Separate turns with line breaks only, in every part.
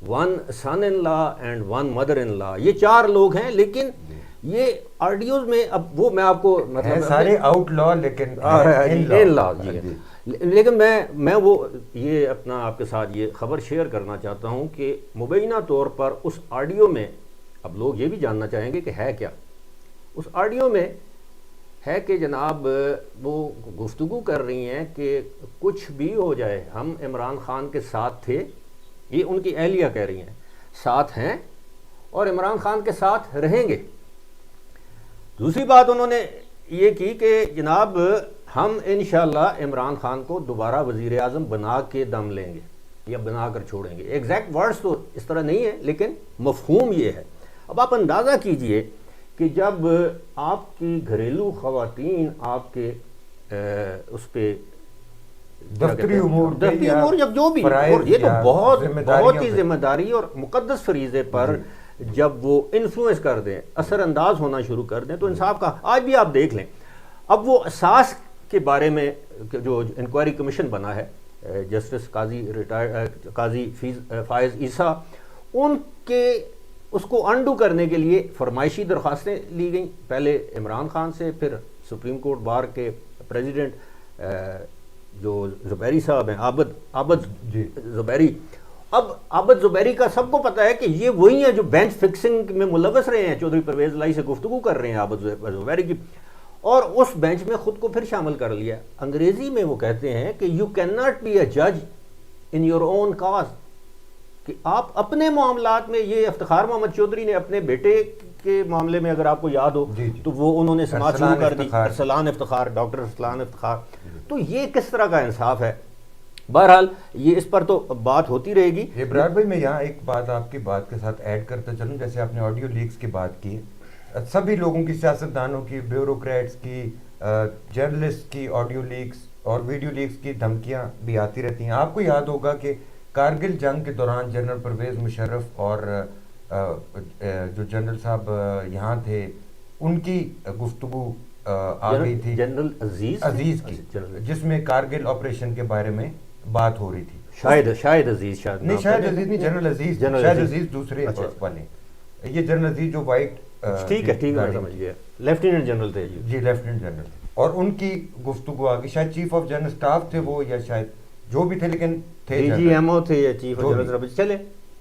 One son in law and one mother in law, یہ 4 لوگ ہیں، لیکن یہ آڈیوز میں اب وہ میں آپ کو
مطلب سارے آؤٹ لا لیکن
ان لا، لیکن میں وہ یہ اپنا آپ کے ساتھ یہ خبر شیئر کرنا چاہتا ہوں کہ مبینہ طور پر اس آڈیو میں، اب لوگ یہ بھی جاننا چاہیں گے کہ ہے کیا اس آڈیو میں، ہے کہ جناب وہ گفتگو کر رہی ہیں کہ کچھ بھی ہو جائے ہم عمران خان کے ساتھ تھے، یہ ان کی اہلیہ کہہ رہی ہیں، ساتھ ہیں اور عمران خان کے ساتھ رہیں گے۔ دوسری بات انہوں نے یہ کی کہ جناب ہم انشاءاللہ عمران خان کو دوبارہ وزیر اعظم بنا کے دم لیں گے یا بنا کر چھوڑیں گے۔ ایگزیکٹ ورڈز تو اس طرح نہیں ہے لیکن مفہوم یہ ہے۔ اب آپ اندازہ کیجئے کہ جب آپ کی گھریلو خواتین آپ کے اس پہ
دفتری امور
جب جو بھی، اور یہ تو بہت ہی ذمہ داری اور مقدس فریضے پر جب وہ انفلوئنس کر دیں، اثر انداز ہونا شروع کر دیں، تو انصاف کا آج بھی آپ دیکھ لیں۔ اب وہ اساس کے بارے میں جو انکوائری کمیشن بنا ہے، جسٹس قاضی فائز عیسیٰ، ان کے اس کو انڈو کرنے کے لیے فرمائشی درخواستیں لی گئیں، پہلے عمران خان سے، پھر سپریم کورٹ بار کے پریزیڈنٹ جو زبیری صاحب ہیں، عابد زبیری۔ اب عابد زبیری کا سب کو پتہ ہے کہ یہ وہی ہیں جو بینچ فکسنگ میں ملوث رہے ہیں، چودھری پرویز الہی سے گفتگو کر رہے ہیں عابد زبیری کی، اور اس بینچ میں خود کو پھر شامل کر لیا۔ انگریزی میں وہ کہتے ہیں کہ یو کین ناٹ بی اے جج ان یور اون کاز، کہ آپ اپنے معاملات میں، یہ افتخار محمد چودھری نے اپنے بیٹے کے معاملے میں اگر آپ کو یاد ہو تو وہ انہوں نے سماعت شروع کر دی، ارسلان افتخار، ڈاکٹر ارسلان افتخار، تو یہ کس طرح کا انصاف ہے؟ بہرحال یہ اس پر تو بات ہوتی رہے گی۔
ابراہیم بھائی، میں یہاں ایک بات آپ کی بات کے ساتھ ایڈ کرتا چلوں، جیسے آپ نے آڈیو لیکس کی بات کی، سبھی لوگوں کی، سیاستدانوں کی، بیوروکریٹس کی، جرنلسٹ کی آڈیو لیکس اور ویڈیو لیکس کی دھمکیاں بھی آتی رہتی ہیں۔ آپ کو یاد ہوگا کہ کارگل جنگ کے دوران جنرل پرویز مشرف اور جو جنرل صاحب یہاں تھے، ان کی گفتگو آ گئی تھی
جنرل
عزیز کی، جس میں کارگل آپریشن کے بارے میں بات ہو رہی تھی۔
شاہد عزیز،
جنرل عزیز دوسرے والے، یہ جنرل عزیز جو وائٹ،
ٹھیک ہے سمجھ گیا، لیفٹیننٹ جنرل تھے
جی، لیفٹیننٹ جنرل تھے، اور ان کی گفتگو آ گئی، شاید چیف آف جنرل اسٹاف تھے وہ، یا شاید جو بھی تھے، لیکن تھے
جی ایم او تھے یا چیف آف جنرل، چلے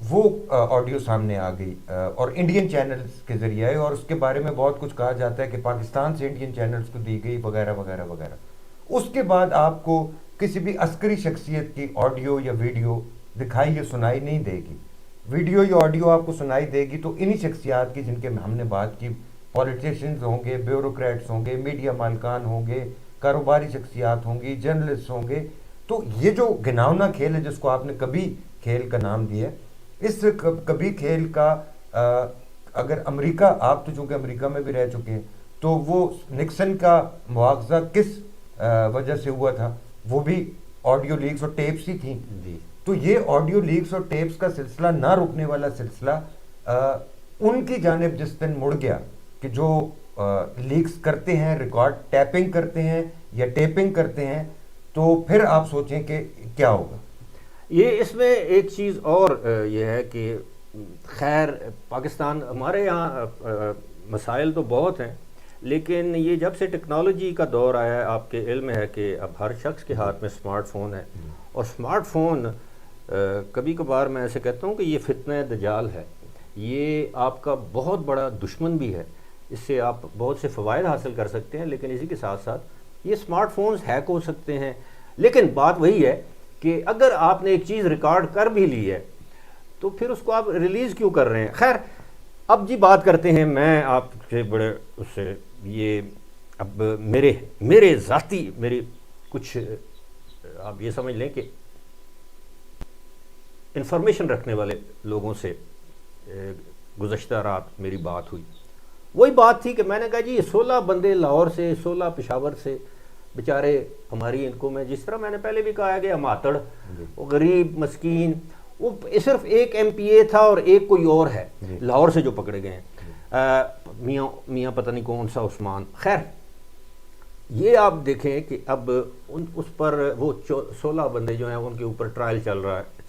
وہ آڈیو سامنے آ گئی اور انڈین چینلز کے ذریعے، اور اس کے بارے میں بہت کچھ کہا جاتا ہے کہ پاکستان سے انڈین چینلز کو دی گئی وغیرہ وغیرہ وغیرہ۔ اس کے بعد آپ کو کسی بھی عسکری شخصیت کی آڈیو یا ویڈیو دکھائی یا سنائی نہیں دے گی۔ ویڈیو یا آڈیو آپ کو سنائی دے گی تو انہی شخصیات کی جن کے ہم نے بات کی، پولیٹیشنز ہوں گے، بیوروکریٹس ہوں گے، میڈیا مالکان ہوں گے، کاروباری شخصیات ہوں گی، جرنلسٹ ہوں گے۔ تو یہ جو گھناؤنا کھیل ہے جس کو آپ نے کبھی کھیل کا نام دیا ہے، اس کبھی کھیل کا اگر امریکہ، آپ تو چونکہ امریکہ میں بھی رہ چکے ہیں، تو وہ نکسن کا مواخذہ کس وجہ سے ہوا تھا؟ وہ بھی آڈیو لیکس اور ٹیپس ہی تھیں۔ تو یہ آڈیو لیکس اور ٹیپس کا سلسلہ نہ رکنے والا سلسلہ ان کی جانب جس دن مڑ گیا کہ جو لیکس کرتے ہیں، ریکارڈ ٹیپنگ کرتے ہیں یا ٹیپنگ کرتے ہیں، تو پھر آپ سوچیں کہ کیا ہوگا۔
یہ اس میں ایک چیز اور یہ ہے کہ خیر پاکستان، ہمارے یہاں مسائل تو بہت ہیں، لیکن یہ جب سے ٹیکنالوجی کا دور آیا ہے، آپ کے علم ہے کہ اب ہر شخص کے ہاتھ میں سمارٹ فون ہے، اور سمارٹ فون کبھی کبھار میں ایسے کہتا ہوں کہ یہ فتنہ دجال ہے، یہ آپ کا بہت بڑا دشمن بھی ہے، اس سے آپ بہت سے فوائد حاصل کر سکتے ہیں، لیکن اسی کے ساتھ ساتھ یہ سمارٹ فونز ہیک ہو سکتے ہیں۔ لیکن بات وہی ہے کہ اگر آپ نے ایک چیز ریکارڈ کر بھی لی ہے تو پھر اس کو آپ ریلیز کیوں کر رہے ہیں؟ خیر اب جی بات کرتے ہیں، میں آپ سے بڑے اس سے یہ اب میرے ذاتی میری کچھ آپ یہ سمجھ لیں کہ انفارمیشن رکھنے والے لوگوں سے گزشتہ رات میری بات ہوئی، وہی بات تھی کہ میں نے کہا جی یہ 16 بندے لاہور سے، 16 پشاور سے، بیچارے ہماری ان کو، میں جس طرح میں نے پہلے بھی کہا کہ ماتڑ، وہ غریب مسکین، وہ صرف ایک ایم پی اے تھا اور ایک کوئی اور ہے لاہور سے جو پکڑے گئے ہیں، میاں پتہ نہیں کون سا عثمان۔ خیر یہ آپ دیکھیں کہ اب اس پر وہ 16 بندے جو ہیں ان کے اوپر ٹرائل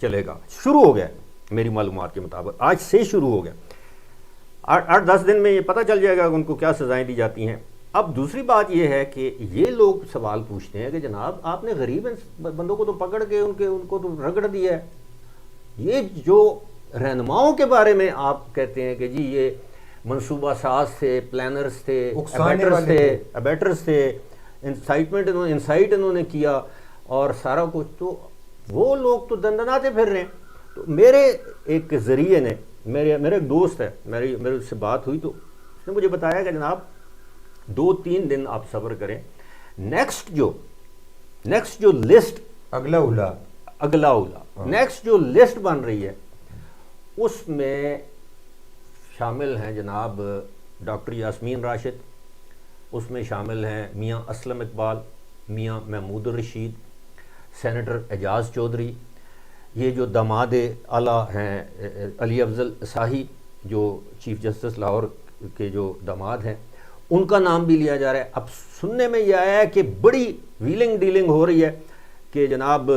چلے گا، شروع ہو گیا، میری معلومات کے مطابق آج سے شروع ہو گیا. 8-10 دن میں یہ پتہ چل جائے گا کہ ان کو کیا سزائیں دی جاتی ہیں. اب دوسری بات یہ ہے کہ یہ لوگ سوال پوچھتے ہیں کہ جناب آپ نے غریب بندوں کو تو پکڑ کے ان کو تو رگڑ دیا ہے. یہ جو رہنماؤں کے بارے میں آپ کہتے ہیں کہ جی یہ منصوبہ ساز تھے, پلانرز تھے, ابیٹرز تھے, انسائٹ انہوں نے کیا اور سارا کچھ, تو وہ لوگ تو دندناتے پھر رہے ہیں. تو میرے ایک ذریعے نے, میرے ایک دوست ہے, میرے اس سے بات ہوئی تو اس نے مجھے بتایا کہ جناب 2-3 دن آپ صبر کریں, نیکسٹ جو لسٹ اگلا نیکسٹ جو لسٹ بن رہی ہے اس میں شامل ہیں جناب ڈاکٹر یاسمین راشد, اس میں شامل ہیں میاں اسلم اقبال, میاں محمود الرشید, سینیٹر اعجاز چودھری, یہ جو داماد اعلیٰ ہیں علی افضل صاحی جو چیف جسٹس لاہور کے جو داماد ہیں, ان کا نام بھی لیا جا رہا ہے. اب سننے میں یہ آیا ہے کہ بڑی ویلنگ ڈیلنگ ہو رہی ہے کہ جناب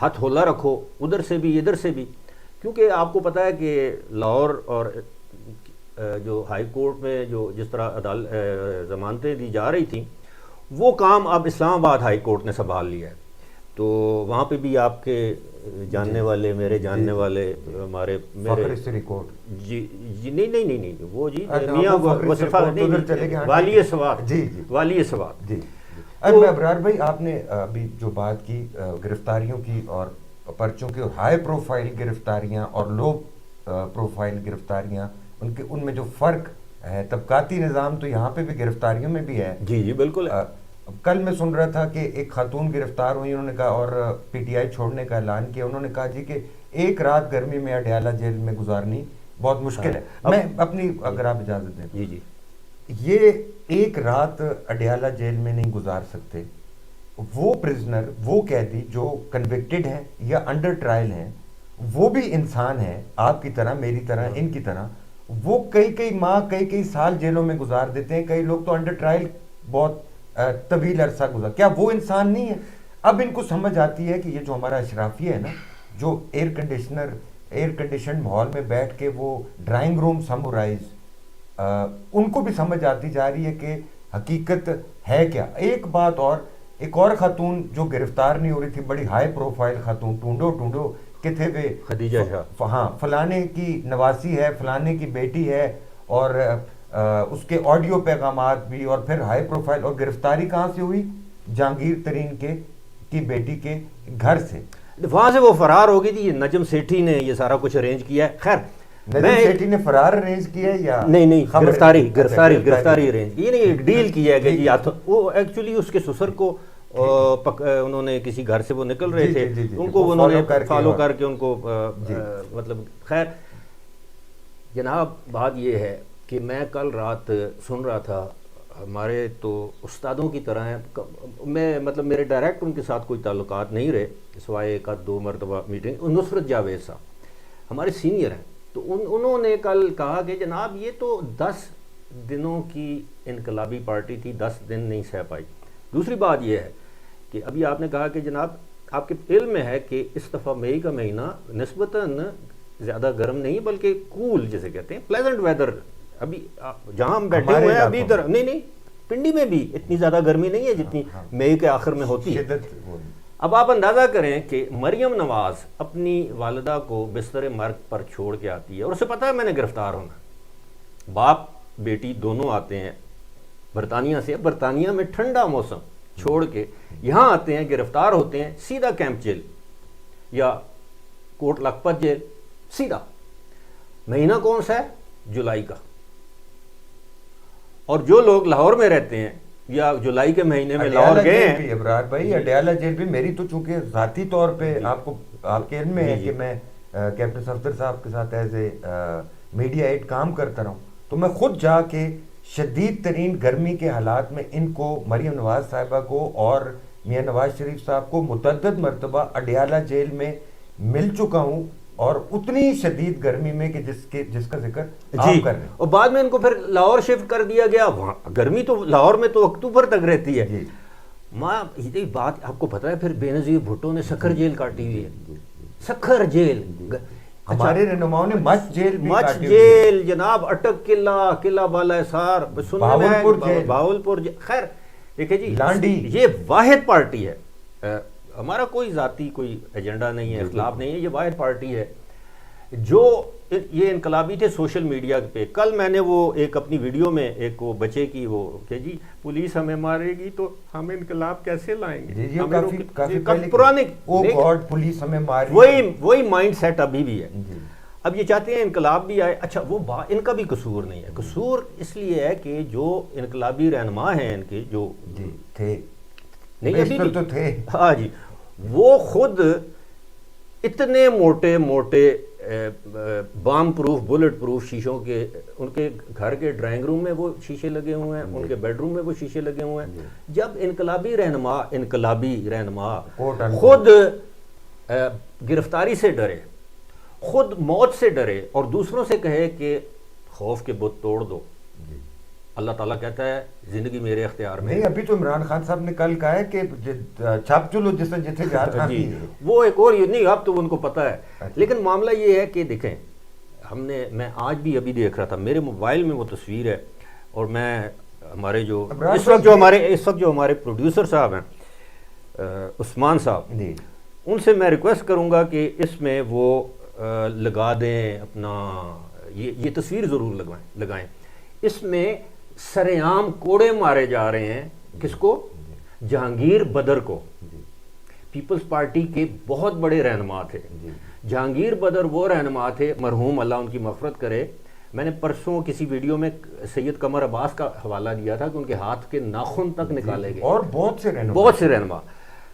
ہاتھ ہولا رکھو, ادھر سے بھی ادھر سے بھی, کیونکہ آپ کو پتہ ہے کہ لاہور اور جو ہائی کورٹ میں جو جس طرح ضمانتیں دی جا رہی تھیں وہ کام اب اسلام آباد ہائی کورٹ نے سنبھال لیا ہے. تو وہاں پہ بھی آپ کے جاننے والے, میرے جاننے والے, ہمارے جی نہیں وہ جی میاں والی سوات.
اب ابرار بھائی آپ نے ابھی جو بات کی گرفتاریوں کی اور پرچوں کی, اور ہائی پروفائل گرفتاریاں اور لو پروفائل گرفتاریاں, ان میں جو فرق ہے, طبقاتی نظام تو یہاں پہ بھی گرفتاریوں میں بھی ہے.
جی بالکل.
کل میں سن رہا تھا کہ ایک خاتون گرفتار ہوئی, انہوں نے کہا, اور پی ٹی آئی چھوڑنے کا اعلان کیا, انہوں نے کہا جی کہ ایک رات گرمی میں اڈیالہ جیل میں گزارنی بہت مشکل ہے. میں اپنی, اگر آپ اجازت دیں,
جی
یہ ایک رات اڈیالہ جیل میں نہیں گزار سکتے وہ پرزنر, وہ قیدی جو کنوکٹڈ ہیں یا انڈر ٹرائل ہیں, وہ بھی انسان ہیں آپ کی طرح, میری طرح, ان کی طرح. وہ کئی ماہ, کئی سال جیلوں میں گزار دیتے ہیں. کئی لوگ تو انڈر ٹرائل بہت طویل عرصہ گزار. کیا وہ انسان نہیں ہے؟ اب ان کو سمجھ آتی ہے کہ یہ جو ہمارا اشرافیہ ہے نا, جو ایئر کنڈیشنڈ ماحول میں بیٹھ کے وہ ڈرائنگ روم سمورائز, ان کو بھی سمجھ آتی جا رہی ہے کہ حقیقت ہے کیا. ایک بات اور, ایک اور خاتون جو گرفتار نہیں ہو رہی تھی, بڑی ہائی پروفائل خاتون, ٹونڈو کہ تھے وہ
خدیجہ شاہ,
ہاں فلانے کی نواسی ہے, فلانے کی بیٹی ہے, اور اس کے آڈیو پیغامات بھی, اور پھر ہائی پروفائل. اور گرفتاری کہاں سے ہوئی؟ جہانگیر ترین کی بیٹی کے گھر سے,
وہاں سے وہ فرار ہو گئی تھی. یہ نجم سیٹھی نے یہ سارا کچھ ارینج کیا ہے. خیر
نجم سیٹھی نے فرار ارینج کیا ہے یا
نہیں, گرفتاری ارینج کی, یہ نہیں, ایک ڈیل کیا ہے کہ جی وہ ایکچولی اس کے سسر کو انہوں نے کسی گھر سے وہ نکل رہے تھے, ان کو انہوں نے فالو کر کے ان کو مطلب. خیر جناب بات یہ ہے کہ میں کل رات سن رہا تھا, ہمارے تو استادوں کی طرح ہیں, میں مطلب میرے ڈائریکٹ ان کے ساتھ کوئی تعلقات نہیں رہے سوائے 1-2 مرتبہ میٹنگ. نصرت جاوید صاحب ہمارے سینئر ہیں, تو انہوں نے کل کہا کہ جناب یہ تو 10 دنوں کی انقلابی پارٹی تھی, 10 دن نہیں سہ پائی. دوسری بات یہ ہے کہ ابھی آپ نے کہا کہ جناب آپ کے علم میں ہے کہ اس دفعہ مئی کا مہینہ نسبتاً زیادہ گرم نہیں بلکہ کول جسے کہتے ہیں, پلیزنٹ ویدر. ابھی جہاں ہم بیٹھے ہوئے ہیں ابھی ادھر نہیں, پنڈی میں بھی اتنی زیادہ گرمی نہیں ہے جتنی مئی کے آخر میں ہوتی ہے. اب آپ اندازہ کریں کہ مریم نواز اپنی والدہ کو بستر مرگ پر چھوڑ کے آتی ہے, اور اسے پتہ ہے میں نے گرفتار ہونا. باپ بیٹی دونوں آتے ہیں برطانیہ سے, برطانیہ میں ٹھنڈا موسم چھوڑ کے یہاں آتے ہیں, گرفتار ہوتے ہیں, سیدھا کیمپ جیل یا کوٹ لکھپت جیل سیدھا. مہینہ کون سا ہے؟ جولائی کا. اور جو لوگ لاہور میں رہتے ہیں یا جولائی کے مہینے میں لاہور گئے ہیں,
ابرار بھائی اڈیالہ جیل بھی, میری تو چونکہ ذاتی طور پہ آپ کے علم میں ہے کہ میں کیپٹن صفدر صاحب کے ساتھ ایز اے میڈیا ایڈ کام کرتا رہا ہوں, تو میں خود جا کے شدید ترین گرمی کے حالات میں ان کو, مریم نواز صاحبہ کو اور میاں نواز شریف صاحب کو متعدد مرتبہ اڈیالہ جیل میں مل چکا ہوں, اور اتنی شدید گرمی میں کہ جس کا ذکر آپ کر رہے ہیں.
اور بعد میں ان کو پھر لاہور شفٹ کر دیا گیا. وہاں گرمی تو لاہور میں تو اکتوبر تک رہتی ہے. ماں یہ بات آپ کو پتہ ہے, پھر بے نظیر بھٹو نے سکھر جیل کاٹی ہوئی ہے. سکھر جیل
ہمارے رہنماؤں نے مچ جیل بھی
مچ
کاٹی ہوئی ہے۔
جیل جناب، اٹک قلعہ، قلعہ بالائے سار، سننے میں
بہاولپور جیل،
بہاولپور جیل، خیر دیکھیں جی
لانڈی،
یہ واحد پارٹی ہے، ہمارا کوئی ذاتی کوئی ایجنڈا نہیں ہے، اختلاف نہیں ہے، یہ واحد پارٹی ہے جو یہ انقلابی تھے سوشل میڈیا پہ۔ کل میں نے وہ ایک اپنی ویڈیو میں ایک وہ بچے کی وہ کہ جی پولیس ہمیں مارے گی تو ہم انقلاب کیسے لائیں گے،
یہ
ہمیں
کافی پہلے
پرانے
او گاڈ پولیس ہمیں ماری،
وہی مائنڈ سیٹ ابھی بھی ہے۔ اب یہ چاہتے ہیں انقلاب بھی آئے، اچھا وہ ان کا بھی قصور نہیں ہے، قصور اس لیے ہے کہ جو انقلابی رہنما ہیں ان کے جو
جی تھے،
نہیں ابھی بھی
تو تھے،
ہاں جی، وہ خود اتنے موٹے موٹے بام پروف بلٹ پروف شیشوں کے، ان کے گھر کے ڈرائنگ روم میں وہ شیشے لگے ہوئے ہیں، ان کے بیڈ روم میں وہ شیشے لگے ہوئے ہیں۔ جب انقلابی رہنما خود گرفتاری سے ڈرے، خود موت سے ڈرے اور دوسروں سے کہے کہ خوف کے بت توڑ دو، اللہ تعالیٰ کہتا ہے زندگی میرے اختیار میں۔
نہیں ابھی تو عمران خان صاحب نے کل کہا ہے کہ چھاپ چلو جس سے جتنے جاتا
جی وہ ایک اور نہیں، اب تو ان کو پتہ ہے، لیکن معاملہ یہ ہے کہ دیکھیں میں آج بھی ابھی دیکھ رہا تھا، میرے موبائل میں وہ تصویر ہے، اور میں ہمارے جو اس وقت جو ہمارے پروڈیوسر صاحب ہیں عثمان صاحب، ان سے میں ریکویسٹ کروں گا کہ اس میں وہ لگا دیں اپنا یہ تصویر ضرور لگائیں۔ اس میں سرعام کوڑے مارے جا رہے ہیں، کس کو؟ جہانگیر بدر کو، پیپلز پارٹی کے بہت بڑے رہنما تھے۔ جہانگیر بدر وہ رہنما تھے، مرحوم اللہ ان کی مغفرت کرے، میں نے پرسوں کسی ویڈیو میں سید قمر عباس کا حوالہ دیا تھا کہ ان کے ہاتھ کے ناخن تک نکالے گئے،
اور بہت سے رہنما،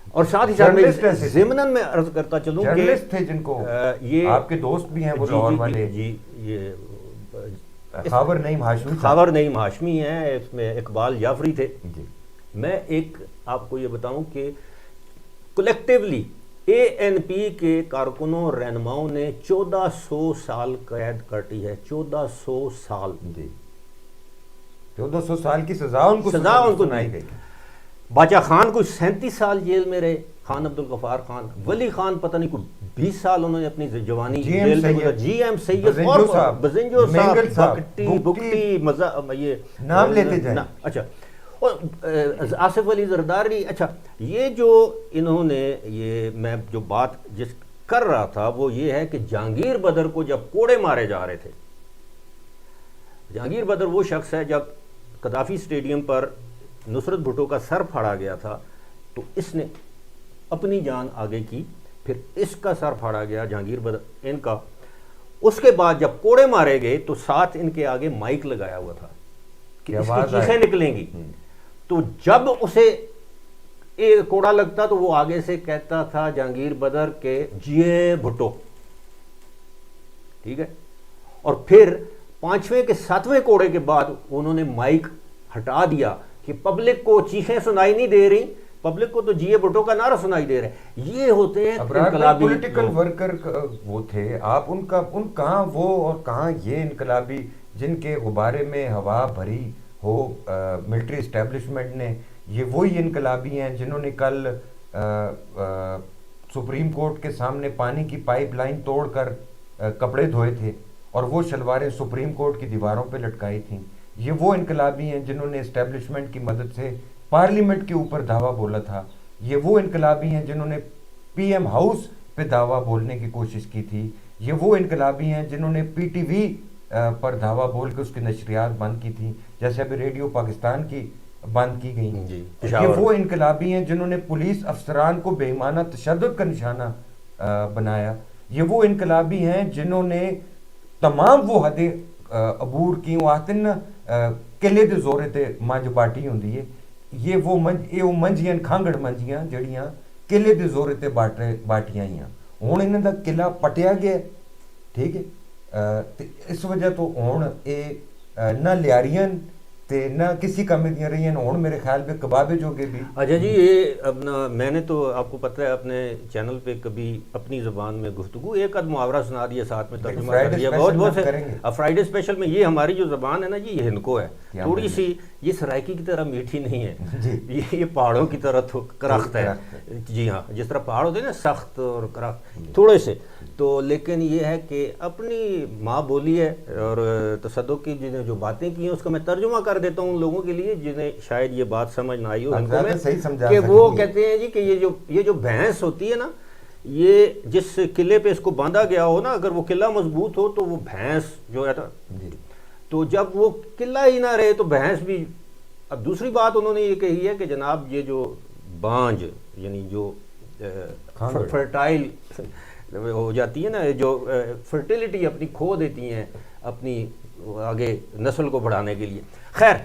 اور ساتھ ہی ساتھ میں ضمناً میں عرض کرتا چلوں کہ
جرنلسٹ تھے جن کو
یہ
آپ کے دوست بھی ہیں وہ لاہور والے،
جی یہ
خاور
نعیم ہاشمی ہیں، اس میں اقبال جعفری تھے۔ میں ایک آپ کو یہ بتاؤں کہ کلیکٹیولی اے این پی کے کارکنوں اور رہنماؤں نے 1400 سال قید کاٹی ہے، 1400 سال،
1400 سال کی سزا ان کو سنائی گئی۔
باچا خان کو 37 سال جیل میں رہے، خان عبدالغفار خان، ولی خان پتہ نہیں کوئی 20 سال انہوں نے اپنی جوانی جیل میں گزارا، جی ایم سید اور بزنجو صاحب، بکٹی یہ
نام لیتے جائیں،
اچھا، اور آصف علی زرداری، اچھا یہ جو انہوں نے یہ میں جو بات جس کر رہا تھا وہ یہ ہے کہ جہانگیر بدر کو جب کوڑے مارے جا رہے تھے، جہانگیر بدر وہ شخص ہے جب قذافی اسٹیڈیم پر نصرت بھٹو کا سر پھاڑا گیا تھا تو اس نے اپنی جان آگے کی، پھر اس کا سر پھاڑا گیا جہانگیر بدر ان کا، اس کے بعد جب کوڑے مارے گئے تو ساتھ ان کے آگے مائک لگایا ہوا تھا کہ اس کی چیخیں نکلیں گی، تو جب اسے ایک کوڑا لگتا تو وہ آگے سے کہتا تھا جہانگیر بدر کے جیے بھٹو، ٹھیک ہے، اور پھر 5ویں کے 7ویں کوڑے کے بعد انہوں نے مائک ہٹا دیا کہ پبلک کو چیخیں سنائی نہیں دے رہی، پبلک کو تو جیے بھٹو کا نعرہ سنائی دے رہا ہے۔ یہ ہوتے ہیں انقلابی
پولیٹیکل ورکر وہ تھے، آپ ان کہاں وہ اور کہاں یہ انقلابی جن کے غبارے میں ہوا بھری ہو ملٹری اسٹیبلشمنٹ نے، یہ وہی انقلابی ہیں جنہوں نے کل سپریم کورٹ کے سامنے پانی کی پائپ لائن توڑ کر کپڑے دھوئے تھے اور وہ شلواریں سپریم کورٹ کی دیواروں پہ لٹکائی تھیں۔ یہ وہ انقلابی ہیں جنہوں نے اسٹیبلشمنٹ کی مدد سے پارلیمنٹ کے اوپر دعویٰ بولا تھا۔ یہ وہ انقلابی ہیں جنہوں نے پی ایم ہاؤس پہ دعویٰ بولنے کی کوشش کی تھی۔ یہ وہ انقلابی ہیں جنہوں نے پی ٹی وی پر دعویٰ بول کے اس کی نشریات بند کی تھی، جیسے ابھی ریڈیو پاکستان کی بند کی گئی۔ یہ وہ انقلابی ہیں جنہوں نے پولیس افسران کو بے ایمانہ تشدد کا نشانہ بنایا۔ یہ وہ انقلابی ہیں جنہوں نے تمام وہ حدیں عبور کی، وہ آتے نا قلعے دے زورے تے منج باٹی ہوں ہے، یہ وہ منجیاں کھانگڑ منجیاں جڑیاں قلعے دے زورے تے باٹیاں ہی ہیں، ہوں انہوں دا قلعہ پٹیا گیا، ٹھیک ہے، اس وجہ تو ہوں یہ نہ لیاریاں تے نہ کسی کام دیا رہی ہیں ہوں میرے خیال پہ کبابے جو گے بھی.
اچھا جی، یہ اپنا میں نے تو آپ کو پتہ ہے اپنے چینل پہ کبھی اپنی زبان میں گفتگو ایک آدھ محاورہ سنا دیا، ساتھ میں ترجمہ کر دیا، بہت بہت ہے. اب فرائیڈے اسپیشل میں یہ ہماری جو زبان ہے نا جی، یہ ہندکو ہے، تھوڑی سی یہ سرائکی کی طرح میٹھی نہیں ہے، یہ پہاڑوں کی طرح کرخت ہے. جی ہاں، جس طرح پہاڑ ہوتے ہیں نا سخت اور کرخت تھوڑے سے. تو لیکن یہ ہے کہ اپنی ماں بولی ہے، اور تصدق کی جنہیں جو باتیں کی ہیں اس کا میں ترجمہ کر دیتا ہوں ان لوگوں کے لیے جنہیں شاید یہ بات سمجھ نہ آئی ہو ہندکو میں، کہ وہ کہتے ہیں جی کہ یہ جو بھینس ہوتی ہے نا، یہ جس قلعے پہ اس کو باندھا گیا ہو نا، اگر وہ قلعہ مضبوط ہو تو وہ بھینس جو ہے نا، تو جب وہ قلعہ ہی نہ رہے تو بھینس بھی. اب دوسری بات انہوں نے یہ کہی ہے کہ جناب یہ جو بانج یعنی جو فرٹائل ہو جاتی ہے نا، جو فرٹیلیٹی اپنی کھو دیتی ہیں اپنی آگے نسل کو بڑھانے کے لیے. خیر،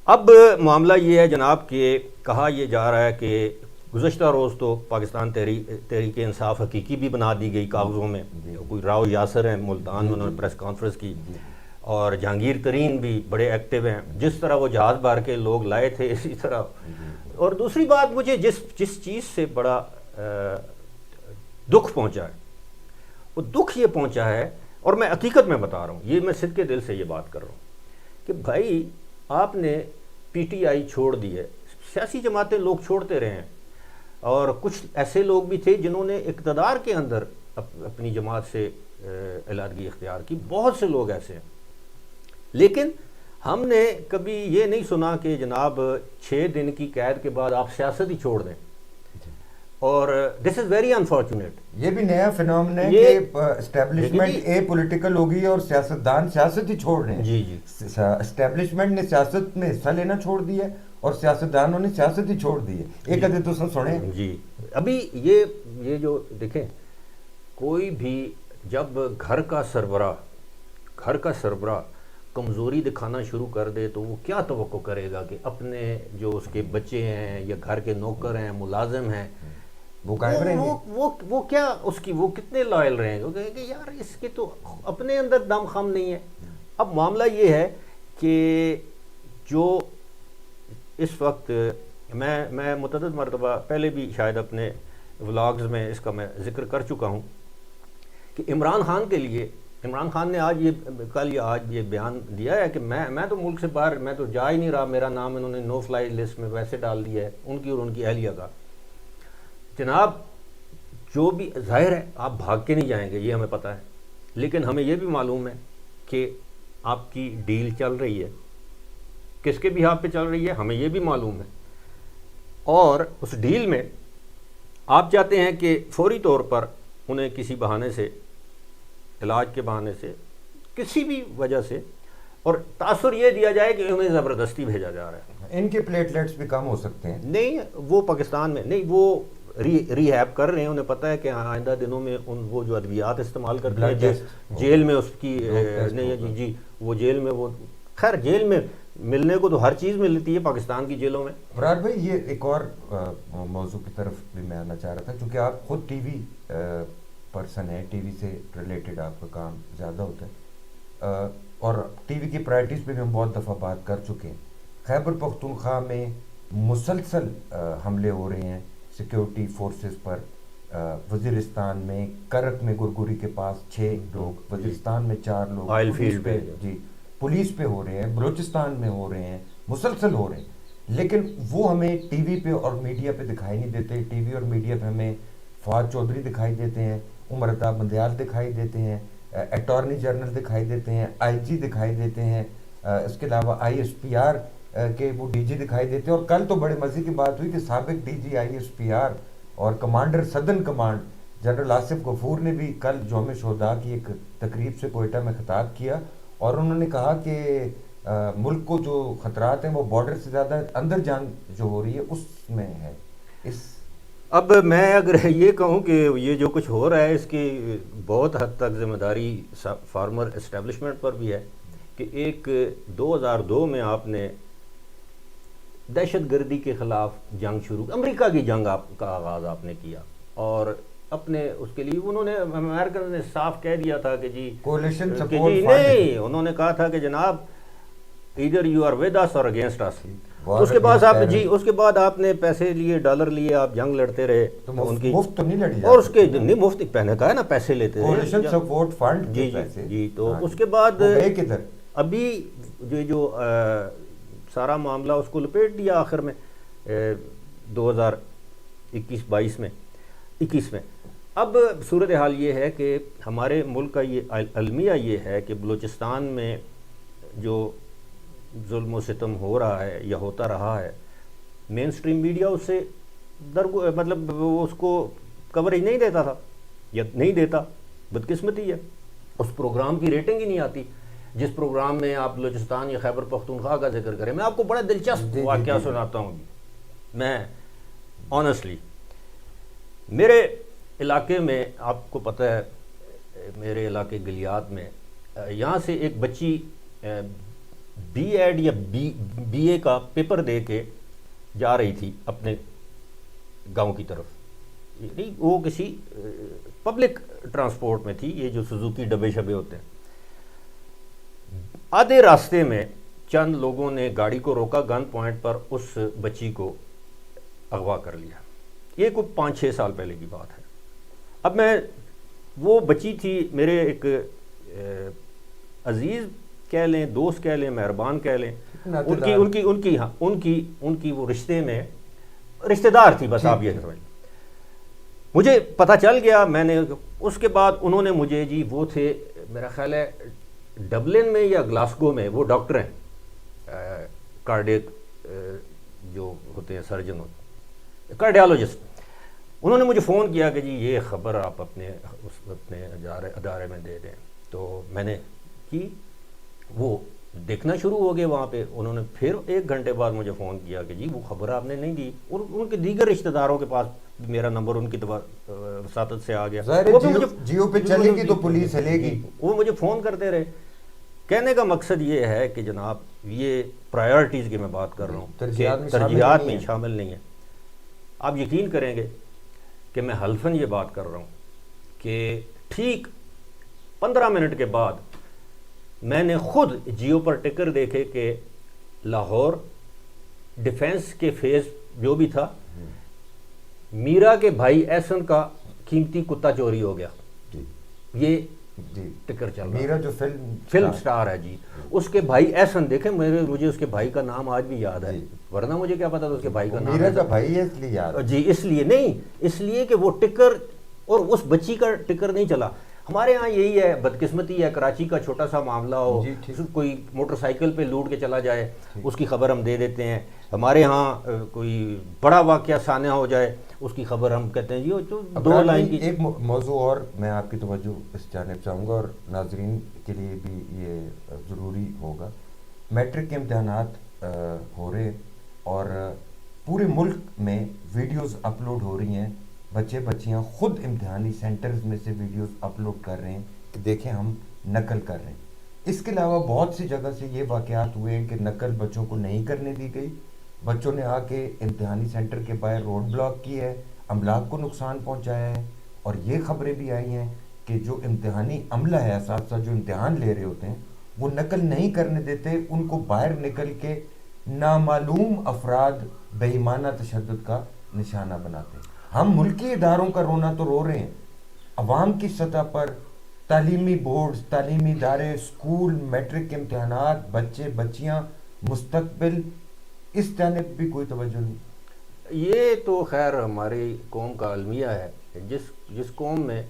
اب معاملہ یہ ہے جناب کہ کہا یہ جا رہا ہے کہ گزشتہ روز تو پاکستان تحریک انصاف حقیقی بھی بنا دی گئی کاغذوں میں. کوئی راؤ یاسر ہیں ملتان، انہوں نے پریس کانفرنس کی، اور جہانگیر ترین بھی بڑے ایکٹیو ہیں. جس طرح وہ جہاز بھر کے لوگ لائے تھے اسی طرح. اور دوسری بات، مجھے جس چیز سے بڑا دکھ پہنچا ہے، وہ دکھ یہ پہنچا ہے، اور میں حقیقت میں بتا رہا ہوں، یہ میں صدقے دل سے یہ بات کر رہا ہوں کہ بھائی آپ نے پی ٹی آئی چھوڑ دی ہے. سیاسی جماعتیں لوگ چھوڑتے رہے ہیں، اور کچھ ایسے لوگ بھی تھے جنہوں نے اقتدار کے اندر اپنی جماعت سے علیحدگی اختیار کی، بہت سے لوگ ایسے ہیں. لیکن ہم نے کبھی یہ نہیں سنا کہ جناب 6 دن کی قید کے بعد آپ سیاست ہی چھوڑ دیں. اور دس از ویری انفارچونیٹ.
یہ بھی نیا فینومن ہے کہ اسٹیبلشمنٹ پولیٹیکل ہو گئی اور سیاستدان سیاست ہی چھوڑ رہے ہیں.
جی جی،
اسٹیبلشمنٹ نے سیاست میں حصہ لینا چھوڑ دیا ہے اور سیاستدانوں نے سیاست ہی چھوڑ دی ہے. ایک ادھر تو سنیں
جی. ابھی یہ جو دیکھیں، کوئی بھی جب گھر کا سربراہ کمزوری دکھانا شروع کر دے تو وہ کیا توقع کرے گا کہ اپنے جو اس کے بچے ہیں یا گھر کے نوکر ہیں، ملازم ہیں، وہ قائم رہیں گے؟ وہ کیا اس کی وہ کتنے لائل رہیں گے؟ وہ کہیں گے یار اس کے تو اپنے اندر دم خم نہیں ہے. اب معاملہ یہ ہے کہ جو اس وقت میں متعدد مرتبہ پہلے بھی شاید اپنے ولاگز میں اس کا میں ذکر کر چکا ہوں کہ عمران خان کے لیے، عمران خان نے کل یا آج یہ بیان دیا ہے کہ میں تو ملک سے باہر، میں تو جا ہی نہیں رہا، میرا نام انہوں نے نو فلائی لسٹ میں ویسے ڈال دیا ہے ان کی اور ان کی اہلیہ کا. جناب جو بھی ظاہر ہے آپ بھاگ کے نہیں جائیں گے، یہ ہمیں پتہ ہے، لیکن ہمیں یہ بھی معلوم ہے کہ آپ کی ڈیل چل رہی ہے، کس کے بھی ہاتھ پہ چل رہی ہے ہمیں یہ بھی معلوم ہے. اور اس ڈیل میں آپ چاہتے ہیں کہ فوری طور پر انہیں کسی بہانے سے، علاج کے بہانے سے، کسی بھی وجہ سے، اور تاثر یہ دیا جائے کہ انہیں زبردستی بھیجا جا رہا ہے.
ان کے پلیٹلیٹس بھی کم ہو سکتے ہیں.
نہیں، وہ پاکستان میں نہیں، وہ ریہیب کر رہے ہیں. انہیں پتہ ہے کہ آئندہ دنوں میں وہ جو ادویات استعمال کرتے ہیں جیل میں اس کی نہیں جی وہ جیل میں، وہ خیر جیل میں ملنے کو تو ہر چیز ملتی ہے پاکستان کی جیلوں میں.
فرار بھائی، یہ ایک اور موضوع کی طرف بھی میں آنا چاہ رہا تھا، کیونکہ آپ خود ٹی وی پرسن ہے، ٹی وی سے ریلیٹڈ آپ کا کام زیادہ ہوتا ہے، اور ٹی وی کی پرائرٹیز پہ بھی ہم بہت دفعہ بات کر چکے ہیں. خیبر پختونخوا میں مسلسل حملے ہو رہے ہیں سیکیورٹی فورسز پر. وزیرستان میں کرک میں گرگوری کے پاس 6 لوگ، وزیرستان میں 4 لوگ،
آئل فیلڈ پہ
جی پولیس پہ ہو رہے ہیں، بلوچستان میں ہو رہے ہیں، مسلسل ہو رہے ہیں. لیکن وہ ہمیں ٹی وی پہ اور میڈیا پہ دکھائی نہیں دیتے. ٹی وی اور میڈیا پہ ہمیں فواد چودھری دکھائی دیتے ہیں، عمر الطاف بندیال دکھائی دیتے ہیں، اٹارنی جنرل دکھائی دیتے ہیں، آئی جی دکھائی دیتے ہیں، اس کے علاوہ آئی ایس پی آر کے وہ ڈی جی دکھائی دیتے ہیں. اور کل تو بڑے مزے کی بات ہوئی کہ سابق D G I S P R اور commander southern command general Asif Ghafoor نے بھی کل یوم شہداء کی ایک تقریب سے کوئٹہ میں خطاب کیا، اور انہوں نے کہا کہ ملک کو جو خطرات ہیں وہ بارڈر سے زیادہ اندر جان جو ہو رہی ہے اس میں ہے.
اب میں اگر یہ کہوں کہ یہ جو کچھ ہو رہا ہے اس کی بہت حد تک ذمہ داری فارمر اسٹیبلشمنٹ پر بھی ہے کہ ایک 2002 میں آپ نے دہشت گردی کے خلاف جنگ شروع، امریکہ کی جنگ کا آغاز آپ نے کیا، اور اپنے اس کے لیے انہوں نے امریکن نے صاف کہہ دیا تھا کہ جی
کولیشن
نہیں، انہوں نے کہا تھا کہ جناب ادھر یو آر ود اس اور اگینسٹ اس.
War
اس کے بعد
against
آپ
terror.
جی اس کے بعد آپ نے پیسے لیے, ڈالر لیے, آپ جنگ لڑتے رہے
تو
ان کی,
مفت تو نہیں لڑی
اور اس کے نہیں مفت پہنے کا ہے نا, پیسے لیتے
کولیشن
رہے
سپورٹ فنڈ
جی
کے
جی
پیسے.
جی. تو
ہاں
اس
جی.
کے بعد
وہ گئے کدھر؟
ابھی جو سارا معاملہ اس کو لپیٹ دیا آخر میں 2021-22 میں 21 میں. اب صورتحال یہ ہے کہ ہمارے ملک کا یہ المیہ یہ ہے کہ بلوچستان میں جو ظلم و ستم ہو رہا ہے یا ہوتا رہا ہے, مین سٹریم میڈیا اس سے مطلب وہ اس کو کوریج نہیں دیتا تھا یا نہیں دیتا. بدقسمتی ہے, اس پروگرام کی ریٹنگ ہی نہیں آتی. جس پروگرام میں آپ بلوچستان یا خیبر پختونخوا کا ذکر کریں, میں آپ کو بڑا دلچسپ واقعہ سناتا ہوں. میں آنیسٹلی میرے علاقے میں, آپ کو پتہ ہے میرے علاقے گلیات میں, یہاں سے ایک بچی بی ایڈ یا بی اے کا پیپر دے کے جا رہی تھی اپنے گاؤں کی طرف. نہیں, وہ کسی پبلک ٹرانسپورٹ میں تھی, یہ جو سوزوکی ڈبے شبے ہوتے ہیں. آدھے راستے میں چند لوگوں نے گاڑی کو روکا, گن پوائنٹ پر اس بچی کو اغوا کر لیا. یہ کوئی 5-6 سال پہلے کی بات ہے. اب وہ بچی تھی, میرے ایک عزیز کہہ لیں, دوست کہہ لیں, مہربان کہہ لیں, ان کی وہ رشتے میں رشتہ دار تھی بس, آپ یہ سمجھ. مجھے پتہ چل گیا, میں نے اس کے بعد انہوں نے مجھے جی وہ تھے میرا خیال ہے ڈبلن میں یا گلاسگو میں, وہ ڈاکٹر ہیں کارڈیک جو ہوتے ہیں, سرجن ہوتے ہیں, کارڈیالوجسٹ. انہوں نے مجھے فون کیا کہ جی یہ خبر آپ اپنے ادارے میں دے دیں. تو میں نے کی, وہ دیکھنا شروع ہو گئے وہاں پہ. انہوں نے پھر 1 گھنٹے بعد مجھے فون کیا کہ جی وہ خبر آپ نے نہیں دی. ان کے دیگر رشتہ داروں کے پاس میرا نمبر ان کی وساطت سے آ گیا.
جیو پہ چلے گی تو پولیس ہلے گی.
وہ مجھے فون کرتے رہے. کہنے کا مقصد یہ ہے کہ جناب یہ پرائیورٹیز کی میں بات کر رہا ہوں, ترجیحات میں شامل نہیں ہے. آپ یقین کریں گے کہ میں حلفاً یہ بات کر رہا ہوں کہ ٹھیک 15 منٹ کے بعد میں نے خود جیو پر ٹکر دیکھے کہ لاہور ڈیفینس کے فیس جو بھی تھا, میرا کے بھائی احسن کا قیمتی کتا چوری ہو گیا. یہ ٹکر چل رہا, میرا جو فلم سٹار ہے جی, اس کے بھائی احسن, دیکھیں مجھے اس کے بھائی کا نام آج بھی یاد ہے, ورنہ مجھے کیا پتا تھا اس کے بھائی کا نام.
میرا کا بھائی ہے اس لیے یاد
جی, اس لیے نہیں, اس لیے کہ وہ ٹکر اور اس بچی کا ٹکر نہیں چلا. ہمارے ہاں یہی ہے, بدقسمتی ہے, کراچی کا چھوٹا سا معاملہ ہو, کوئی موٹر سائیکل پہ لوٹ کے چلا جائے, اس کی خبر ہم دے دیتے ہیں. ہمارے ہاں کوئی بڑا واقعہ سانحہ ہو جائے, اس کی خبر ہم کہتے ہیں جی 2 لائن کی.
ایک موضوع اور میں آپ کی توجہ اس جانب چاہوں گا, اور ناظرین کے لیے بھی یہ ضروری ہوگا. میٹرک کے امتحانات ہو رہے اور پورے ملک میں ویڈیوز اپلوڈ ہو رہی ہیں. بچے بچیاں خود امتحانی سینٹرز میں سے ویڈیوز اپلوڈ کر رہے ہیں کہ دیکھیں ہم نقل کر رہے ہیں. اس کے علاوہ بہت سی جگہ سے یہ واقعات ہوئے ہیں کہ نقل بچوں کو نہیں کرنے دی گئی, بچوں نے آ کے امتحانی سینٹر کے باہر روڈ بلاک کی ہے, املاک کو نقصان پہنچایا ہے. اور یہ خبریں بھی آئی ہیں کہ جو امتحانی عملہ ہے, اساتذہ جو امتحان لے رہے ہوتے ہیں, وہ نقل نہیں کرنے دیتے, ان کو باہر نکل کے نامعلوم افراد بے ایمانہ تشدد کا نشانہ بناتے ہیں. ہم ملکی اداروں کا رونا تو رو رہے ہیں, عوام کی سطح پر تعلیمی بورڈز, تعلیمی ادارے, اسکول, میٹرک کے امتحانات, بچے بچیاں, مستقبل, اس جانب بھی کوئی توجہ نہیں.
یہ تو خیر ہماری قوم کا المیہ ہے. جس قوم میں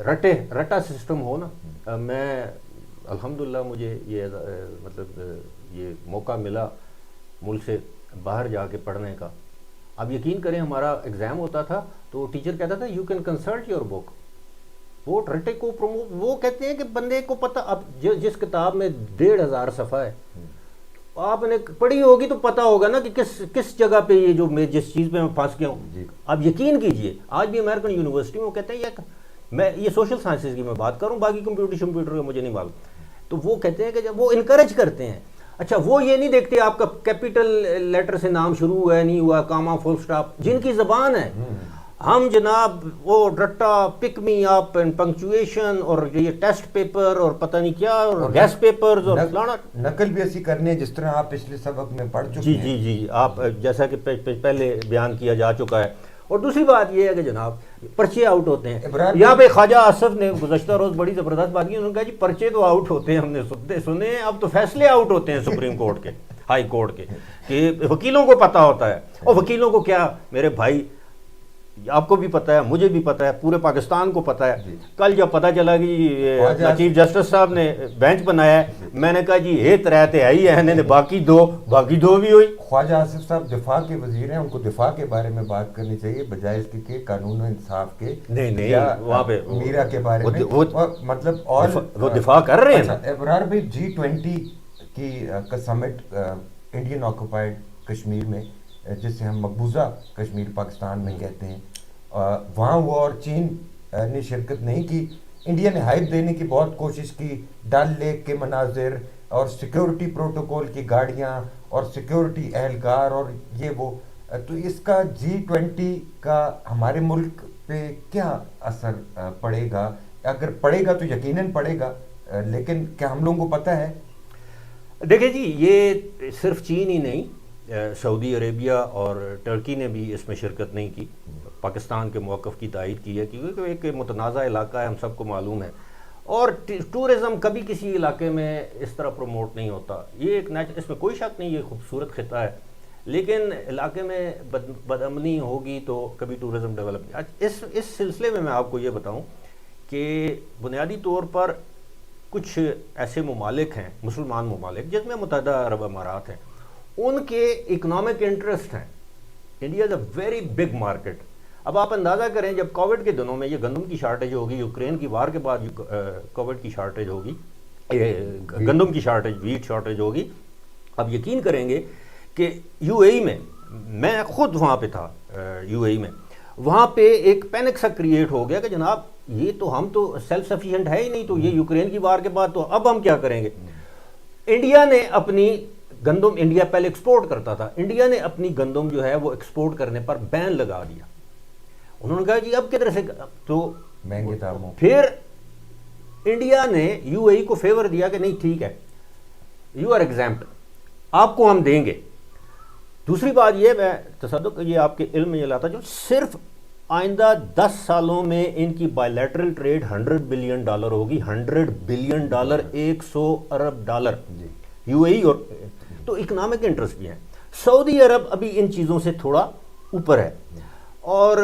رٹا سسٹم ہو نا, میں الحمدللہ مجھے یہ مطلب یہ موقع ملا ملک سے باہر جا کے پڑھنے کا. اب یقین کریں ہمارا ایگزام ہوتا تھا تو ٹیچر کہتا تھا you can consult your book. وہ رٹے کو وہ کہتے ہیں کہ بندے کو پتہ, اب جس کتاب میں 1,500 صفحہ ہے, آپ نے پڑھی ہوگی تو پتہ ہوگا نا کہ کس جگہ پہ یہ جو میں جس چیز پہ میں پھنس گیا ہوں. اب یقین کیجئے آج بھی امریکن یونیورسٹی میں وہ کہتے ہیں, میں یہ سوشل سائنسز کی میں بات کروں, باقی کمپیوٹر کا مجھے نہیں معلوم, تو وہ کہتے ہیں کہ جب وہ انکریج کرتے ہیں, اچھا وہ یہ نہیں دیکھتے آپ کا کیپیٹل لیٹر سے نام شروع ہوا ہے نہیں ہوا, کاما, فل سٹاپ, جن کی زبان ہے. ہم جناب وہ رٹا پک می اپ اینڈ پنکچویشن اور یہ ٹیسٹ پیپر اور پتہ نہیں کیا اور گیس پیپرز اور فلانا
نقل بھی ایسی کرنی ہے جس طرح آپ پچھلے سبق میں پڑھ چکے
جی
ہیں.
جی جی آپ جیسا کہ پہلے بیان کیا جا چکا ہے. اور دوسری بات یہ ہے کہ جناب پرچے آؤٹ ہوتے ہیں. یہاں پہ خواجہ آصف نے گزشتہ روز بڑی زبردست بات کی. انہوں نے کہا جی پرچے تو آؤٹ ہوتے ہیں, ہم نے سنے ہیں, اب تو فیصلے آؤٹ ہوتے ہیں سپریم کورٹ کے, ہائی کورٹ کے, کہ وکیلوں کو پتہ ہوتا ہے. اور وکیلوں کو کیا میرے بھائی, آپ کو بھی پتہ ہے, مجھے بھی پتہ ہے, پورے پاکستان کو پتہ ہے. کل جب پتہ چلا کہ چیف جسٹس صاحب نے بینچ بنایا ہے, میں نے کہا جی یہ طرح ہے ہی ہے, باقی دو بھی ہوئی.
خواجہ آصف صاحب دفاع کے وزیر ہیں, ان کو دفاع کے بارے میں بات کرنی چاہیے بجائے اس کے قانون و انصاف کے.
نہیں وہاں پہ
میرا کے بارے میں مطلب اور
وہ دفاع کر رہے ہیں.
ابرار بھائی G20 کا سمٹ انڈین آکوپائڈ کشمیر میں, جسے ہم مقبوضہ کشمیر پاکستان میں کہتے ہیں, وہاں وہ اور چین نے شرکت نہیں کی. انڈیا نے ہائپ دینے کی بہت کوشش کی, ڈل لیک کے مناظر اور سیکیورٹی پروٹوکول کی گاڑیاں اور سیکیورٹی اہلکار اور یہ وہ. تو اس کا G20 کا ہمارے ملک پہ کیا اثر پڑے گا؟ اگر پڑے گا تو یقیناً پڑے گا, لیکن کیا ہم لوگوں کو پتہ ہے؟
دیکھیں جی, یہ صرف چین ہی نہیں, سعودی عربیہ اور ٹرکی نے بھی اس میں شرکت نہیں کی. پاکستان کے موقف کی تائید کی ہے کیونکہ ایک متنازع علاقہ ہے, ہم سب کو معلوم ہے. اور ٹورزم کبھی کسی علاقے میں اس طرح پروموٹ نہیں ہوتا. یہ ایک اس میں کوئی شک نہیں, یہ خوبصورت خطہ ہے, لیکن علاقے میں بدامنی ہوگی تو کبھی ٹورزم ڈیولپ نہیں. اس سلسلے میں آپ کو یہ بتاؤں کہ بنیادی طور پر کچھ ایسے ممالک ہیں, مسلمان ممالک, جس میں متحدہ عرب امارات ہیں, ان کے اکنامک انٹرسٹ ہیں. India is a very big market. اب آپ اندازہ کریں جب کووڈ کے دنوں میں یہ گندم کی شارٹیج ہوگی, یوکرین کی وار کے بعد کووڈ کی شارٹیج ہوگی, گندم کی شارٹیج, ویٹ شارٹیج ہوگی. اب یقین کریں گے کہ یو اے ای میں خود وہاں پہ تھا, یو اے ای میں, وہاں پہ ایک پینک سا کریٹ ہو گیا کہ جناب یہ تو ہم تو سیلف سفیشینٹ ہے ہی نہیں, تو یہ یوکرین کی وار کے بعد تو اب ہم کیا کریں گے. انڈیا نے اپنی گندم, انڈیا پہلے ایکسپورٹ کرتا تھا, انڈیا نے اپنی گندم جو ہے وہ ایکسپورٹ کرنے پر بین لگا دیا. انہوں نے کہا جی اب کدھر سے, تو
مہنگے داموں. پھر
انڈیا نے یو اے ای کو فیور دیا کہ نہیں ٹھیک ہے, یو آر ایگزامپٹ, آپ کو ہم دیں گے. دوسری بات یہ, میں تصدق یہ آپ کے علم میں یہ لاتا جو صرف آئندہ 10 سالوں میں ان کی بائیلیٹرل ٹریڈ $100 بلین ہوگی. $100 بلین, 100 ارب ڈالر یو اے ای. اور تو اکنامک انٹرسٹ بھی ہیں. سعودی عرب ابھی ان چیزوں سے تھوڑا اوپر ہے. اور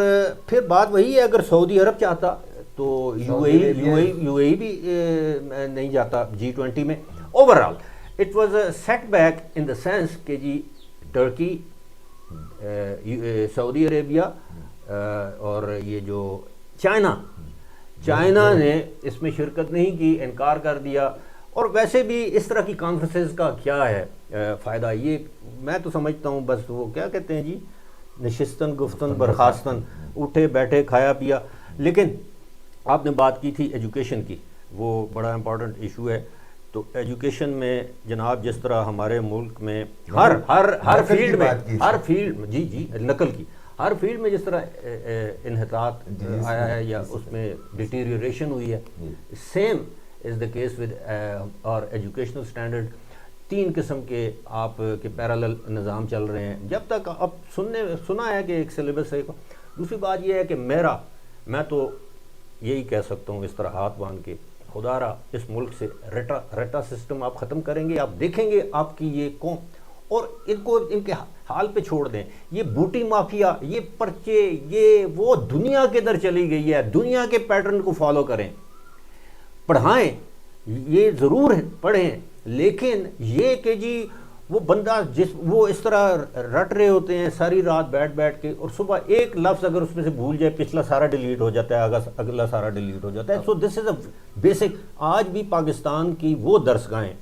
پھر بات وہی ہے, اگر سعودی عرب چاہتا تو یو اے ای بھی نہیں جاتا G20 میں. Overall it was a setback in the sense کہ جی ٹرکی, سعودی عربیہ اور یہ جو چائنا نے اس میں شرکت نہیں کی, انکار کر دیا. اور ویسے بھی اس طرح کی کانفرنسز کا کیا ہے فائدہ, یہ میں تو سمجھتا ہوں بس وہ کیا کہتے ہیں جی, نشستن گفتن برخاستن, اٹھے بیٹھے کھایا پیا. لیکن آپ نے بات کی تھی ایجوکیشن کی, وہ بڑا امپورٹنٹ ایشو ہے. تو ایجوکیشن میں جناب جس طرح ہمارے ملک میں ہر فیلڈ جی نقل کی ہر فیلڈ میں جس طرح انحطاط آیا ہے یا اس میں ڈیٹیریوریشن ہوئی ہے, same is the case with اور ایجوکیشنل اسٹینڈرڈ. 3 قسم کے آپ کے پیرالل نظام چل رہے ہیں. جب تک اب سنا ہے کہ ایک سلیبس ہے. دوسری بات یہ ہے کہ میں تو یہی کہہ سکتا ہوں اس طرح ہاتھ باندھ کے, خدا را اس ملک سے رٹا سسٹم آپ ختم کریں گے, آپ دیکھیں گے آپ کی یہ قوم, اور ان کو ان کے حال پہ چھوڑ دیں. یہ بوٹی مافیا, یہ پرچے, یہ وہ دنیا کے در چلی گئی ہے. دنیا کے پیٹرن کو فالو کریں, پڑھائیں, یہ ضرور پڑھیں, لیکن یہ کہ جی وہ بندہ وہ اس طرح رٹ رہے ہوتے ہیں ساری رات بیٹھ کے, اور صبح ایک لفظ اگر اس میں سے بھول جائے پچھلا سارا ڈیلیٹ ہو جاتا ہے, اگلا سارا ڈیلیٹ ہو جاتا ہے. سو دس از اے بیسک. آج بھی پاکستان کی وہ درسگاہیں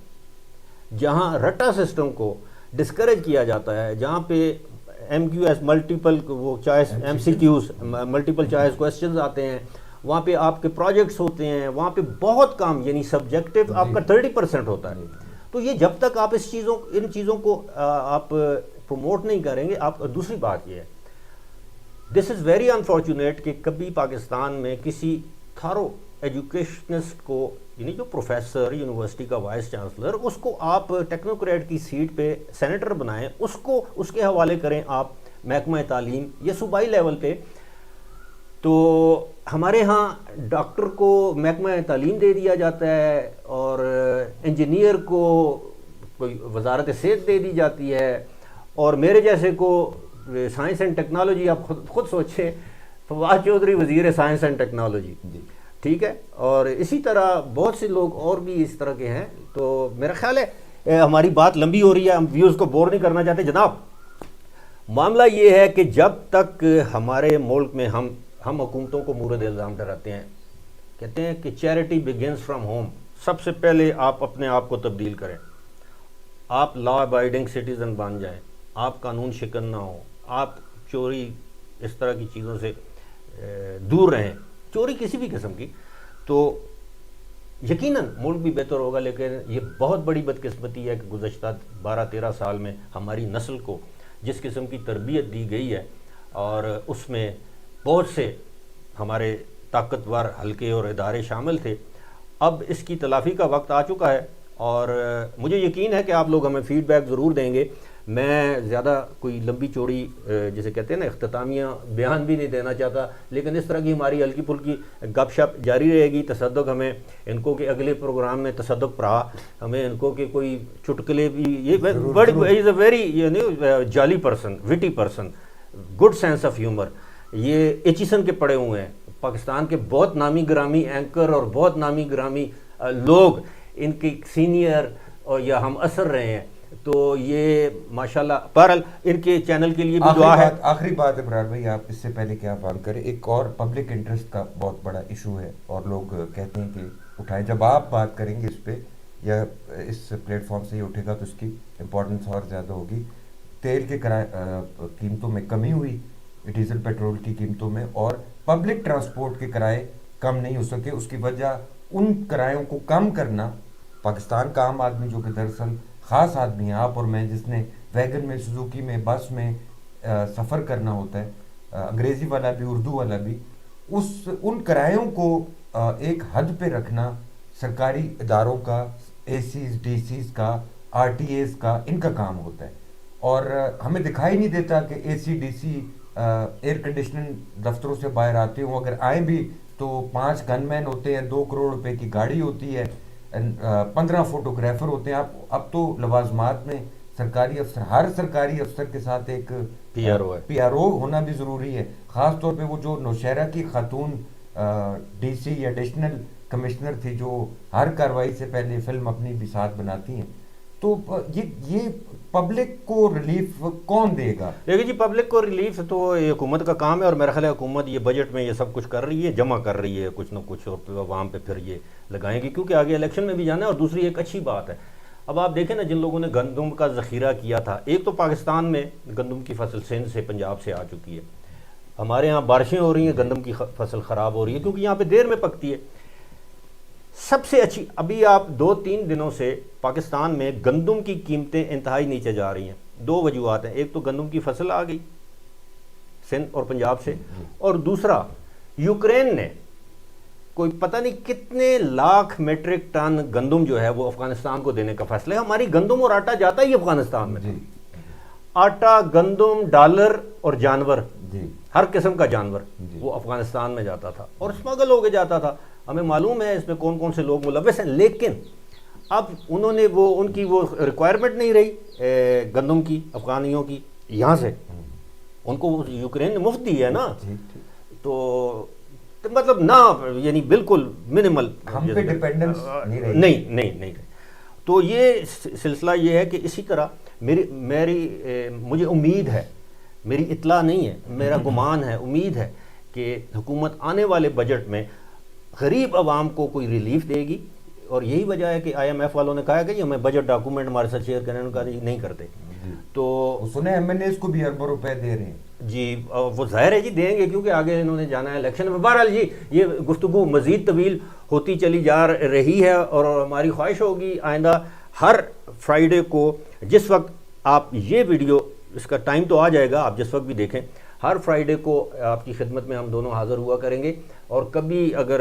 جہاں رٹا سسٹم کو ڈسکریج کیا جاتا ہے, جہاں پہ ایم کیو ایس ملٹیپل وہ choice M C Qs multiple choice questions آتے ہیں, وہاں پہ آپ کے پروجیکٹس ہوتے ہیں, وہاں پہ بہت کام یعنی سبجیکٹو آپ کا 30% ہوتا ہے. تو یہ جب تک آپ ان چیزوں کو آپ پروموٹ نہیں کریں گے. آپ دوسری بات یہ ہے دس از ویری انفارچونیٹ کہ کبھی پاکستان میں کسی تھارو ایجوکیشنسٹ کو، یعنی جو پروفیسر یونیورسٹی کا وائس چانسلر، اس کو آپ ٹیکنوکریٹ کی سیٹ پہ سینیٹر بنائیں، اس کے حوالے کریں آپ محکمہ تعلیم یا صوبائی لیول پہ. تو ہمارے ہاں ڈاکٹر کو محکمہ تعلیم دے دیا جاتا ہے اور انجینئر کو کوئی وزارت صحت دے دی جاتی ہے، اور میرے جیسے کو سائنس اینڈ ٹیکنالوجی. آپ خود سوچیں، فواد چودھری وزیر سائنس اینڈ ٹیکنالوجی، ٹھیک ہے، اور اسی طرح بہت سے لوگ اور بھی اس طرح کے ہیں. تو میرا خیال ہے ہماری بات لمبی ہو رہی ہے، ہم ویوز کو بور نہیں کرنا چاہتے. جناب، معاملہ یہ ہے کہ جب تک ہمارے ملک میں ہم حکومتوں کو مورد الزام ٹھہراتے ہیں، کہتے ہیں کہ چیریٹی بگنز فرام ہوم. سب سے پہلے آپ اپنے آپ کو تبدیل کریں، آپ لا ابائڈنگ سٹیزن بن جائیں، آپ قانون شکن نہ ہوں، آپ چوری اس طرح کی چیزوں سے دور رہیں، چوری کسی بھی قسم کی، تو یقیناً ملک بھی بہتر ہوگا. لیکن یہ بہت بڑی بدقسمتی ہے کہ گزشتہ 12-13 سال میں ہماری نسل کو جس قسم کی تربیت دی گئی ہے، اور اس میں بہت سے ہمارے طاقتور حلقے اور ادارے شامل تھے، اب اس کی تلافی کا وقت آ چکا ہے. اور مجھے یقین ہے کہ آپ لوگ ہمیں فیڈ بیک ضرور دیں گے. میں زیادہ کوئی لمبی چوڑی جسے کہتے ہیں نا اختتامیہ بیان بھی نہیں دینا چاہتا، لیکن اس طرح کی ہماری ہلکی پھلکی گپ شپ جاری رہے گی. تصدق ہمیں ان کو کہ اگلے پروگرام میں تصدق پڑھا، ہمیں ان کو کہ کوئی چٹکلے بھی، یہ از اے ویری جالی person, witty person, good sense of humour. یہ ایچیسن کے پڑھے ہوئے ہیں، پاکستان کے بہت نامی گرامی اینکر اور بہت نامی گرامی لوگ ان کے سینئر اور یا ہم اثر رہے ہیں. تو یہ ماشاءاللہ بہرحال ان کے چینل کے لیے بھی دعا ہے.
آخری بات ابرار بھائی، آپ اس سے پہلے کیا بات کریں، ایک اور پبلک انٹرسٹ کا بہت بڑا ایشو ہے اور لوگ کہتے ہیں کہ اٹھائیں. جب آپ بات کریں گے اس پہ یا اس پلیٹ فارم سے ہی اٹھے گا تو اس کی امپورٹنس اور زیادہ ہوگی. تیل کے قیمتوں میں کمی ہوئی، ڈیزل پیٹرول کی قیمتوں میں، اور پبلک ٹرانسپورٹ کے کرائے کم نہیں ہو سکے. اس کی وجہ ان کرایوں کو کم کرنا. پاکستان کا عام آدمی جو کہ دراصل خاص آدمی ہیں، آپ اور میں، جس نے ویگن میں، سوزوکی میں، بس میں سفر کرنا ہوتا ہے، انگریزی والا بھی، اردو والا بھی، ان کرایوں کو ایک حد پہ رکھنا سرکاری اداروں کا، اے سیز، ڈی سیز کا، آر ٹی ایز کا، ان کا کام ہوتا ہے. اور ہمیں دکھائی نہیں دیتا کہ اے سی، ڈی سی ایئر کنڈیشننگ دفتروں سے باہر آتے ہوں. اگر آئیں بھی تو 5 گن مین ہوتے ہیں، 2 کروڑ روپے کی گاڑی ہوتی ہے، 15 فوٹوگرافر ہوتے ہیں. اب تو لوازمات میں سرکاری افسر، ہر سرکاری افسر کے ساتھ ایک پی آر او ہونا بھی ضروری ہے. خاص طور پہ وہ جو نوشہرہ کی خاتون ڈی سی یا ایڈیشنل کمشنر تھی، جو ہر کارروائی سے پہلے فلم اپنی بھی ساتھ بناتی ہیں. تو یہ پبلک کو ریلیف کون دے گا؟
دیکھیں جی، پبلک کو ریلیف تو یہ حکومت کا کام ہے، اور میرا خیال ہے حکومت یہ بجٹ میں یہ سب کچھ کر رہی ہے، جمع کر رہی ہے کچھ نہ کچھ، اور عوام پہ پھر یہ لگائیں گی کیونکہ آگے الیکشن میں بھی جانا ہے. اور دوسری ایک اچھی بات ہے، اب آپ دیکھیں نا، جن لوگوں نے گندم کا ذخیرہ کیا تھا، ایک تو پاکستان میں گندم کی فصل سندھ سے، پنجاب سے آ چکی ہے. ہمارے ہاں بارشیں ہو رہی ہیں، گندم کی فصل خراب ہو رہی ہے کیونکہ یہاں پہ دیر میں پکتی ہے. سب سے اچھی، ابھی آپ 2-3 دنوں سے پاکستان میں گندم کی قیمتیں انتہائی نیچے جا رہی ہیں. 2 وجوہات ہیں، ایک تو گندم کی فصل آ گئی سندھ اور پنجاب سے، اور دوسرا یوکرین نے کوئی پتہ نہیں کتنے لاکھ میٹرک ٹن گندم جو ہے وہ افغانستان کو دینے کا فیصلہ ہے. ہماری گندم اور آٹا جاتا ہی افغانستان میں، آٹا، گندم، ڈالر اور جانور، ہر قسم کا جانور وہ افغانستان میں جاتا تھا اور اسمگل ہو کے جاتا تھا. ہمیں معلوم ہے اس میں کون کون سے لوگ ملوث ہیں، لیکن اب انہوں نے ان کی وہ ریکوائرمنٹ نہیں رہی گندم کی، افغانیوں کی، یہاں سے ان کو یوکرین نے مفت دی ہے نا. تو مطلب نہ، یعنی بالکل منیمل،
ہم پہ ڈیپینڈنس
نہیں. تو یہ سلسلہ یہ ہے کہ اسی طرح مجھے امید ہے، میری اطلاع نہیں ہے، میرا گمان ہے، امید ہے کہ حکومت آنے والے بجٹ میں غریب عوام کو کوئی ریلیف دے گی. اور یہی وجہ ہے کہ آئی ایم ایف والوں نے کہا کہ ہمیں بجٹ ڈاکومنٹ ہمارے ساتھ شیئر کرنے کا نہیں کرتے. تو
سنے ایم این ایز کو بھی اربوں روپے دے رہے ہیں.
جی وہ ظاہر ہے جی دیں گے، کیونکہ آگے انہوں نے جانا ہے الیکشن میں. بہرحال جی یہ گفتگو مزید طویل ہوتی چلی جا رہی ہے، اور ہماری خواہش ہوگی آئندہ ہر فرائیڈے کو، جس وقت آپ یہ ویڈیو، اس کا ٹائم تو آ جائے گا، آپ جس وقت بھی دیکھیں، ہر فرائیڈے کو آپ کی خدمت میں ہم دونوں حاضر ہوا کریں گے، اور کبھی اگر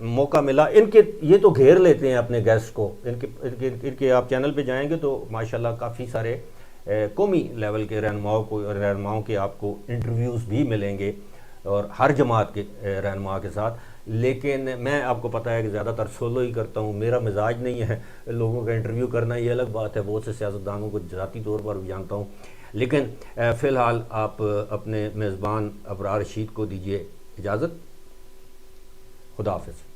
موقع ملا یہ تو گھیر لیتے ہیں اپنے گیسٹ کو، ان کے آپ چینل پہ جائیں گے تو ماشاءاللہ کافی سارے قومی لیول کے رہنماؤں کے آپ کو انٹرویوز بھی ملیں گے، اور ہر جماعت کے رہنما کے ساتھ. لیکن میں آپ کو پتہ ہے کہ زیادہ تر سولو ہی کرتا ہوں، میرا مزاج نہیں ہے لوگوں کا انٹرویو کرنا، یہ الگ بات ہے، بہت سے سیاستدانوں کو ذاتی طور پر بھی جانتا ہوں. لیکن فی الحال آپ اپنے میزبان ابرار رشید کو دیجیے اجازت. خدا حافظ.